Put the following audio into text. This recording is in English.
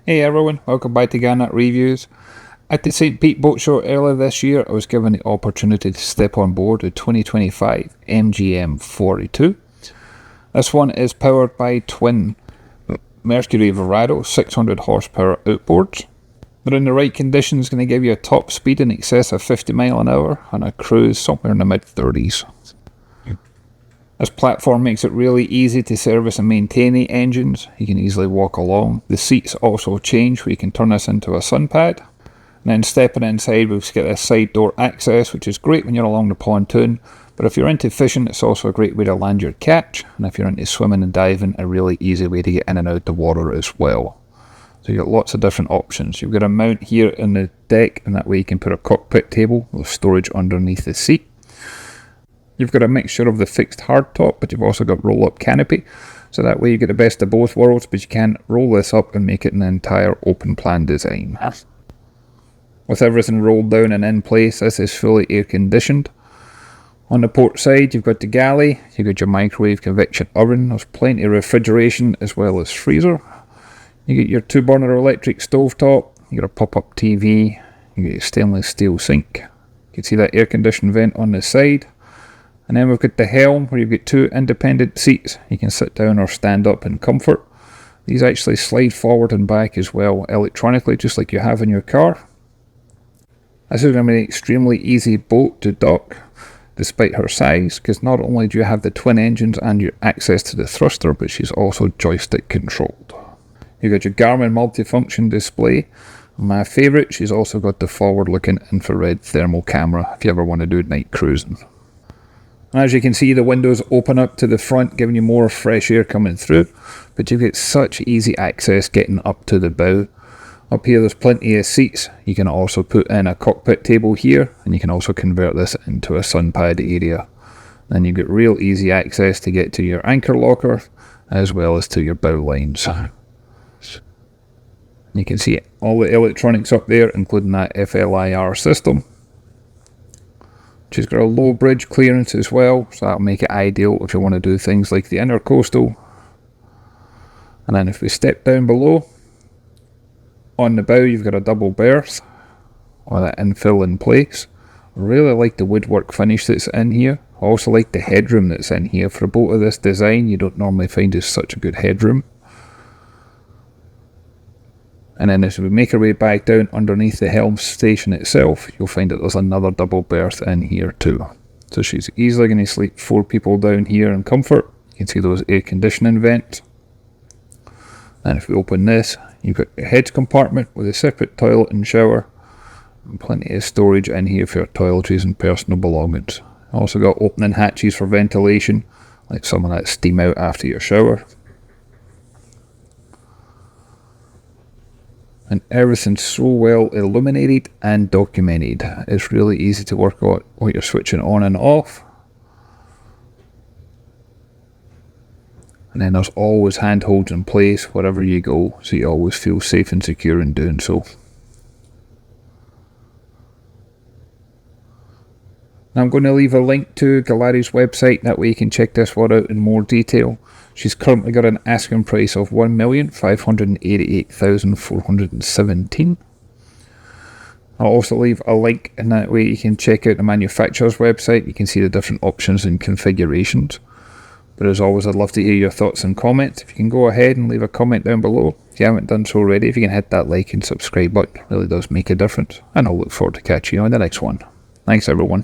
Hey everyone, welcome back to Garnock Reviews. At the St. Pete Boat Show earlier this year, I was given the opportunity to step on board the 2025 MJM 42. This one is powered by twin Mercury Verado 600 horsepower outboards. They're in the right conditions, going to give you a top speed in excess of 50 mile an hour and a cruise somewhere in the mid-30s. This platform makes it really easy to service and maintain the engines. You can easily walk along. The seats also change where you can turn this into a sun pad. And then stepping inside, we've got this side door access, which is great when you're along the pontoon. But if you're into fishing, it's also a great way to land your catch. And if you're into swimming and diving, a really easy way to get in and out the water as well. So you've got lots of different options. You've got a mount here in the deck, and that way you can put a cockpit table with storage underneath the seat. You've got a mixture of the fixed hardtop, but you've also got roll-up canopy. So that way you get the best of both worlds, but you can roll this up and make it an entire open plan design. With everything rolled down and in place, this is fully air conditioned. On the port side, you've got the galley, you've got your microwave convection oven, there's plenty of refrigeration as well as freezer. You get your 2-burner electric stovetop, you got a pop-up TV, you get your stainless steel sink. You can see that air conditioned vent on the side. And then we've got the helm, where you've got 2 independent seats. You can sit down or stand up in comfort. These actually slide forward and back as well electronically, just like you have in your car. This is going to be an extremely easy boat to dock, despite her size, because not only do you have the twin engines and your access to the thruster, but she's also joystick controlled. You've got your Garmin multifunction display. My favourite, she's also got the forward-looking infrared thermal camera if you ever want to do night cruising. As you can see, the windows open up to the front, giving you more fresh air coming through, but you get such easy access getting up to the bow. Up here there's plenty of seats. You can also put in a cockpit table here, and you can also convert this into a sun pad area. Then you get real easy access to get to your anchor locker, as well as to your bow lines. You can see all the electronics up there, including that FLIR system. She's got a low bridge clearance as well, so that'll make it ideal if you want to do things like the intercoastal. And then if we step down below, on the bow you've got a double berth, or that infill in place. I really like the woodwork finish that's in here. I also like the headroom that's in here. For a boat of this design, you don't normally find there's such a good headroom. And then as we make our way back down underneath the helm station itself, you'll find that there's another double berth in here too. So she's easily going to sleep 4 people down here in comfort. You can see those air conditioning vents. And if we open this, you've got your head compartment with a separate toilet and shower. And plenty of storage in here for your toiletries and personal belongings. Also got opening hatches for ventilation, like some of that steam out after your shower. And everything's so well illuminated and documented. It's really easy to work out what you're switching on and off. And then there's always handholds in place wherever you go, so you always feel safe and secure in doing so. Now I'm going to leave a link to Galati's website, that way you can check this one out in more detail. She's currently got an asking price of $1,588,417. I'll also leave a link, and that way you can check out the manufacturer's website. You can see the different options and configurations. But as always, I'd love to hear your thoughts and comments. If you can go ahead and leave a comment down below. If you haven't done so already, if you can hit that like and subscribe button, it really does make a difference. And I'll look forward to catching you on the next one. Thanks everyone.